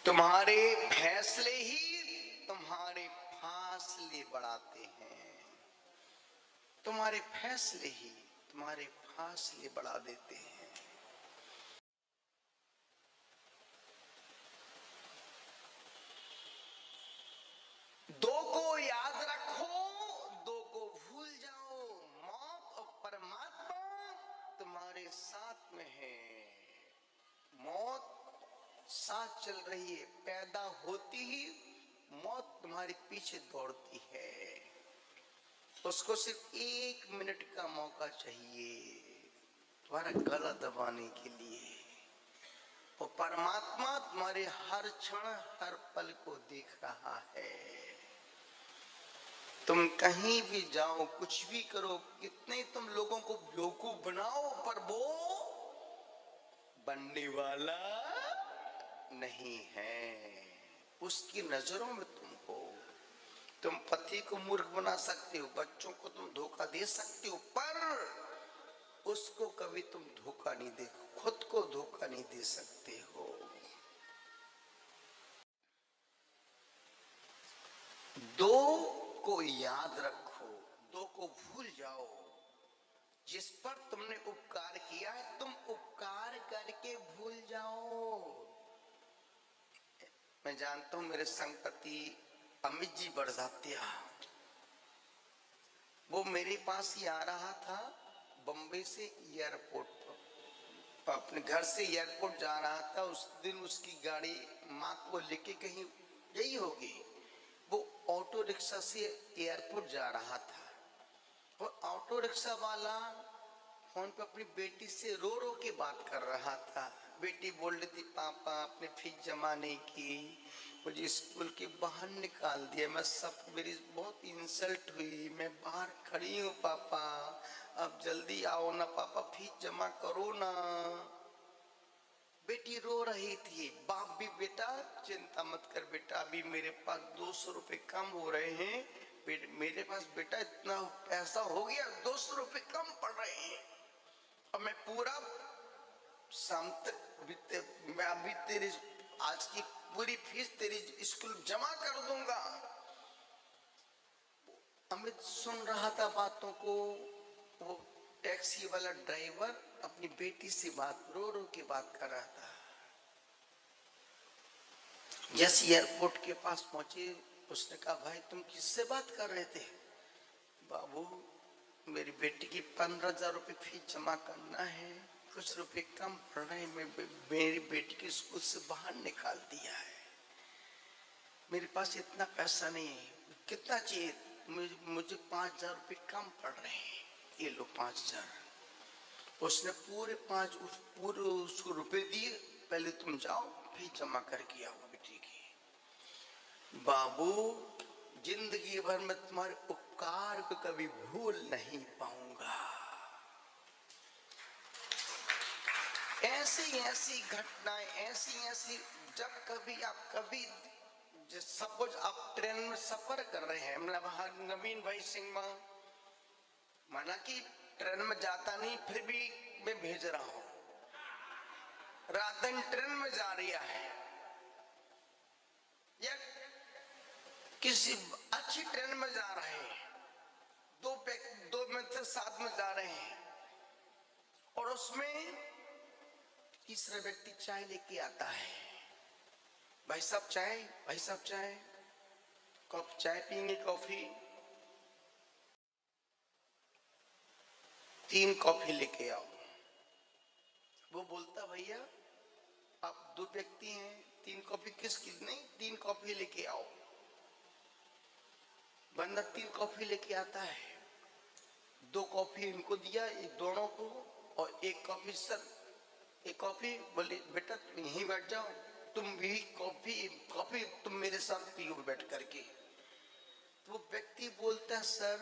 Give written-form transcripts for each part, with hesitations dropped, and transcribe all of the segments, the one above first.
तुम्हारे फैसले ही तुम्हारे फासले बढ़ाते हैं। तुम्हारे फैसले ही तुम्हारे फासले बढ़ा देते हैं। दो को याद रखो, दो को भूल जाओ। मौत और परमात्मा तुम्हारे साथ में है। मौत साथ चल रही है, पैदा होती ही मौत तुम्हारे पीछे दौड़ती है। उसको सिर्फ 1 मिनट का मौका चाहिए तुम्हारा गला दबाने के लिए। और परमात्मा तुम्हारे हर क्षण हर पल को देख रहा है। तुम कहीं भी जाओ, कुछ भी करो, कितने तुम लोगों को बेवकूफ बनाओ, पर वो बनने वाला नहीं है। उसकी नजरों में तुम हो। तुम पति को मूर्ख बना सकते हो, बच्चों को तुम धोखा दे सकते हो, पर उसको कभी तुम धोखा नहीं दे, खुद को धोखा नहीं दे सकते हो। दो को याद रखो, दो को भूल जाओ। जिस पर तुमने उपकार किया है, तुम उपकार करके भूल जाओ। मैं जानता हूं मेरे संगपति अमित जी बड़जात्या, वो मेरे पास ही आ रहा था बम्बई से एयरपोर्ट, अपने घर से एयरपोर्ट जा रहा था। उस दिन उसकी गाड़ी माँ को लेके कहीं गई होगी। वो ऑटो रिक्शा से एयरपोर्ट जा रहा था। वो ऑटो रिक्शा वाला फोन पे अपनी बेटी से रो रो के बात कर रहा था। बेटी बोल रही थी, पापा आपने फीस जमा नहीं की, मुझे स्कूल के बाहर निकाल दिया, मैं सब मेरी बहुत इंसल्ट हुई, मैं बाहर खड़ी हूँ पापा, अब जल्दी आओ ना पापा, फीस जमा करो ना। बेटी रो रही थी। बाप भी, बेटा चिंता मत कर बेटा, अभी मेरे पास 200 रुपए कम हो रहे हैं, मेरे पास बेटा इतना पैसा हो गया, 200 रुपए कम पड़ रहे हैं, अब मैं पूरा शाम तक मैं अभी तेरी आज की पूरी फीस तेरी स्कूल जमा कर दूंगा। अमित सुन रहा था बातों को। वो टैक्सी वाला ड्राइवर अपनी बेटी से रो रो के बात कर रहा था। जैसे एयरपोर्ट के पास पहुंचे, उसने कहा, भाई तुम किससे बात कर रहे थे? बाबू मेरी बेटी की 15,000 रुपए फीस जमा करना है, कुछ रुपए कम पड़ रहे हैं, मेरी बेटी की स्कूल से बाहर निकाल दिया है, मेरे पास इतना पैसा नहीं है, कितना चाहिए? मुझे 5,000 रुपए कम पड़ रहे हैं, ये लो 5,000। उसने पूरे उसको रुपए दिए, पहले तुम जाओ फीस जमा करके आओ बेटी की। बाबू जिंदगी भर में तुम्हारे उपकार को कभी भूल नहीं पाऊंगा। ऐसी घटनाएं, ऐसी जब कभी आप सपोज आप ट्रेन में सफर कर रहे हैं, नवीन भाई सिंह माना कि ट्रेन में जाता नहीं, फिर भी मैं भेज रहा हूं, रात दिन ट्रेन में जा रही है, या किसी अच्छी ट्रेन में जा रहे हैं, दो मित्र साथ में जा रहे हैं, और उसमें तीसरा व्यक्ति चाय लेके आता है। भाई साहब चाय, भाई साहब चाय, कप चाय पियेंगे, कॉफी? 3 कॉफी लेके आओ। वो बोलता, भैया आप 2 व्यक्ति हैं, 3 कॉफी किसकी? नहीं, 3 कॉफी लेके आओ। बंदा 3 कॉफी लेके आता है, 2 कॉफी इनको दिया, दोनों को, और 1 कॉफी सर, 1 कॉफी। बोले बेटा तुम यहीं बैठ जाओ, तुम भी कॉफी तुम मेरे साथ पियो बैठ करके। तो वो व्यक्ति बोलता, सर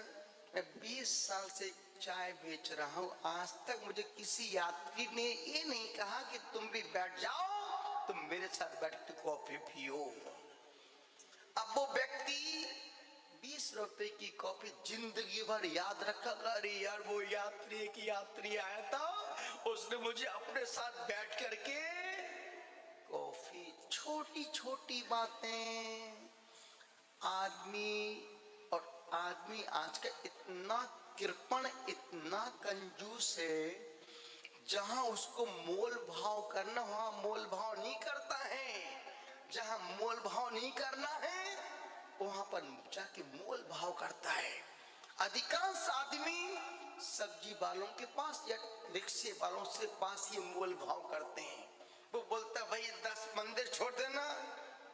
मैं 20 साल से चाय बेच रहा हूं, आज तक मुझे किसी यात्री ने ये नहीं कहा कि तुम भी बैठ जाओ, तुम मेरे साथ बैठ के कॉफी पियो। अब वो व्यक्ति 20 रुपए की कॉफी जिंदगी भर याद रखा, अरे यार वो यात्री आया था, उसने मुझे अपने साथ बैठ करके कॉफी, छोटी छोटी बातें आदमी आज का इतना कृपण, इतना कंजूस है, जहां उसको मोल भाव करना वहां मोल भाव नहीं करता है, जहां मोल भाव नहीं करना है वहां पर जाके मोल भाव करता है। अधिकांश आदमी सब्जी वालों के पास या रिक्शे वालों से पास ही मोल भाव करते हैं। वो बोलता भाई 10 मंदिर छोड़ देना,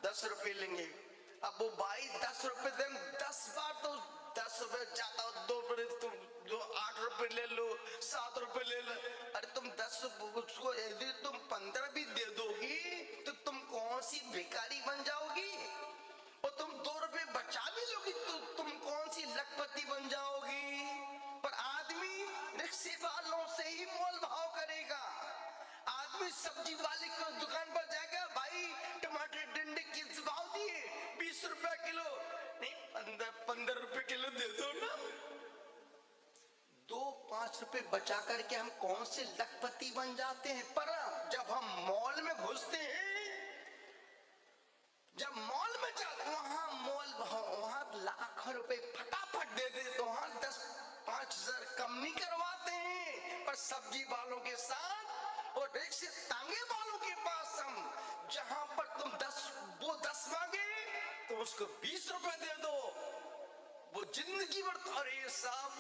10 रुपए लेंगे। अब वो भाई 10 रुपए देना, 10 बार तो 10 रुपए जाता हो, 2 रुपए तुम जो 8 रुपए ले लो, 7 रुपए ले लो। अरे तुम 10 उसको यदि तुम 15 भी दे दोगी तो तुम कौन सी भिखारी बन जाओगी, और तुम 2 रुपए बचा भी लोगी तो तुम कौन सी लखपति बन जाओगी। पर आदमी रिक्शे वालों से ही मोल भाव करेगा। आदमी सब्जी वाले की दुकान पर जाएगा, भाई टमाटर डंडे किस भाव दिए, 20 रुपए किलो, नहीं 15 रुपए किलो दे दो ना। 2-5 रुपए बचा करके हम कौन से लखपति बन जाते हैं। पर जब हम मॉल में घुसते हैं, जब मॉल में जाते वहां मोल भाव, वहां लाखों रुपए फटाफट दे दे, तो वहां 10-5 हजार कम नहीं करवाते हैं। पर सब्जी वालों के साथ और रिक्शे तांगे वालों के पास हम, जहां पर तुम 10 मांगे तो उसको 20 रुपए दे दो, वो जिंदगी भर। अरे साहब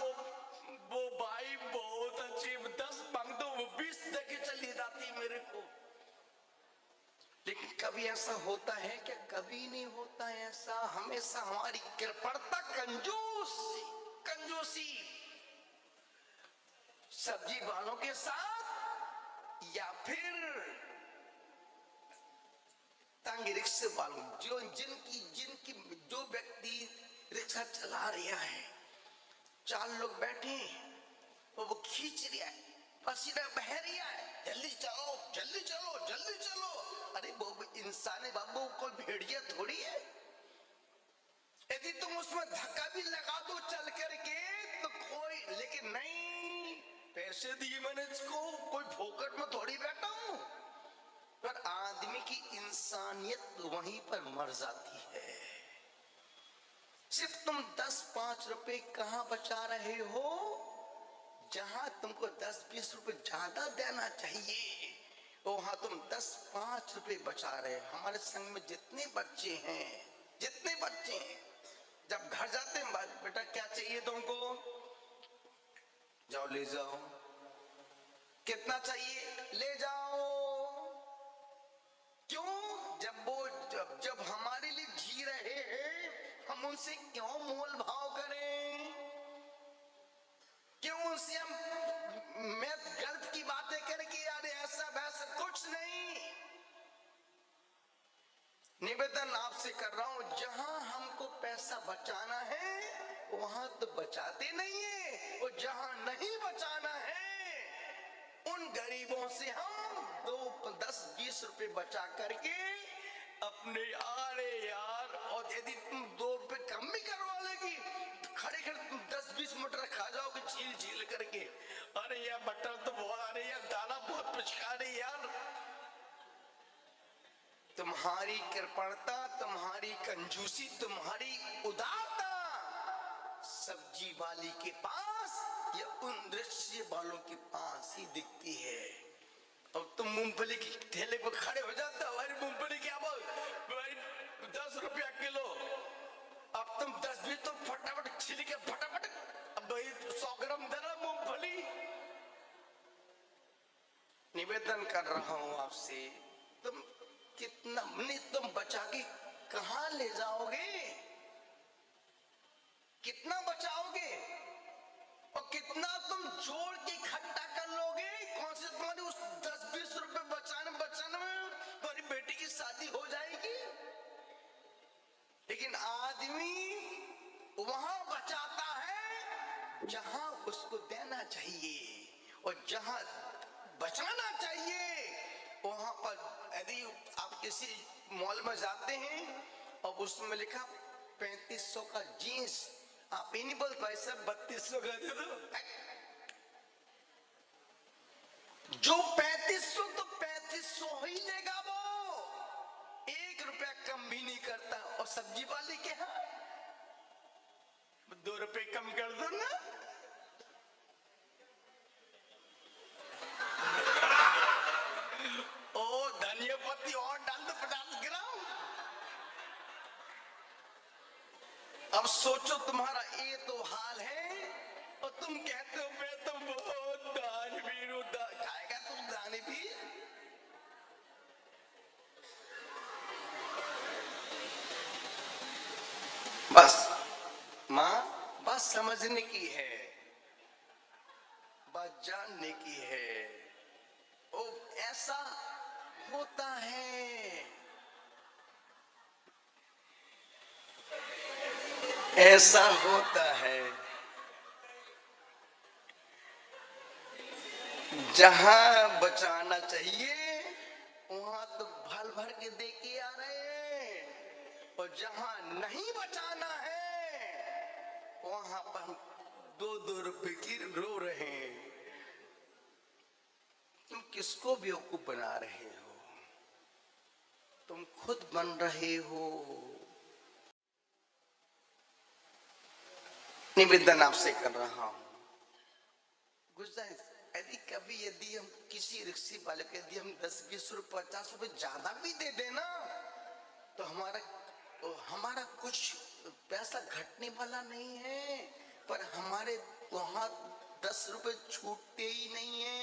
वो भाई बहुत अच्छी, 10 मांग दो, वो 20 देके चली जाती मेरे को। लेकिन कभी ऐसा होता है क्या? कभी नहीं होता है ऐसा। हमेशा हमारी कृपणता, कंजूसी सब्जी वालों के साथ या फिर तांगे रिक्शे वालों, जो व्यक्ति रिक्शा चला रहा है, 4 लोग बैठे, वो खींच रहा है, पसीना बह रहा है, जल्दी चलो जल्दी चलो जल्दी चलो। अरे वो इंसान है बाबू, कोई भेड़िया थोड़ी है। यदि तुम उसमें धक्का भी लगा दो चल करके तो कोई, लेकिन नहीं, पैसे दिए मैंने इसको, कोई फोकट में थोड़ी बैठा हूं। पर आदमी की इंसानियत वहीं पर मर जाती है। सिर्फ तुम 10-5 रुपए कहां बचा रहे हो, जहां तुमको 10-20 रुपए ज्यादा देना चाहिए वहां तुम 10-5 रुपए बचा रहे। हमारे संग में जितने बच्चे हैं, जब घर जाते हैं, बेटा क्या चाहिए तुमको, जाओ ले जाओ, कितना चाहिए ले जाओ। क्यों? जब हमारे लिए जी रहे हैं, हम उनसे क्यों मोल भाव करें? क्यों उनसे हम गलत की बातें करके, यार ऐसा वैसा कुछ नहीं। निवेदन आपसे कर रहा हूं, जहां हमको पैसा बचाना है वहां तो बचाते नहीं है, और जहां नहीं बचाना है उन गरीबों से हम 10-20 रुपए बचा करके अपने, अरे यार, और यदि तुम 2 रुपए कम भी करवा लेगी, खड़े तुम 10-20 मटर खा जाओगे झील करके। अरे यार मटर तो बहुत, अरे यार दाना बहुत पिचका रही यार। तुम्हारी कृपणता, तुम्हारी कंजूसी, तुम्हारी उदारता सब्जी वाली के पास या उन रिक्शे वालों के पास ही दिखती है। अब तुम मूंगफली के ठेले पर खड़े हो जाते हो, भाई मूंगफली क्या बोल भाई 10 रुपया किलो। अब तुम 10 भी तो फटाफट छिल के फटाफट, अब भाई 100 ग्राम देना मूंगफली। निवेदन कर रहा हूं आपसे, तुम कितना तुम बचा के कहां ले जाओगे, कितना बचाओगे, और कितना तुम जोड़ के इकट्ठा कर लोगे। कौन से तुम्हारे उस 10-20 रुपए बचाने में तुम्हारी बेटी की शादी हो जाएगी। लेकिन आदमी वहां बचाता है जहां उसको देना चाहिए, और जहां बचाना चाहिए वहां पर। यदि आप किसी मॉल में जाते हैं और उसमें लिखा 3500 का जीन्स, आप ही नहीं बोल भाई साहब 3200 का दे दो। जो 3500 तो 3500 ही लेगा, वो 1000 रुपया कम भी नहीं करता। और सब्जी वाले के यहाँ 2 रुपए कम कर दो ना। ओ धनिया पत्ती और डाल दो 50 ग्राम। अब सोचो तुम्हारा ये तो हाल है और तुम कहते हो मैं तो बहुत दानवीर हूं। खाएगा तुम दानवीर? बस मां, बात समझने की है, बात जानने की है। ओ ऐसा होता है, ऐसा होता है। जहां बचाना चाहिए वहां तो भर भर के दे के आ रहे हैं, और जहां नहीं बचाना है वहां पर 2-2 रुपए की रो रहे हैं। तुम किसको बेवकूफ बना रहे हो? तुम खुद बन रहे हो। निवेदन आपसे कर रहा हूं, गुजारिश, यदि हम किसी रिक्शे वाले को यदि हम 10-20 रुपए 50 रुपए ज्यादा भी दे देना तो हमारा कुछ पैसा घटने वाला नहीं है, पर हमारे वहां 10 रुपए छूटते ही नहीं है।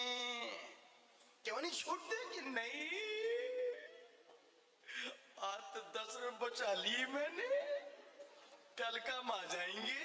क्यों नहीं छूटते? कि नहीं, आज तो 10 रुपए बचा लिए मैंने, कल काम आ जाएंगे।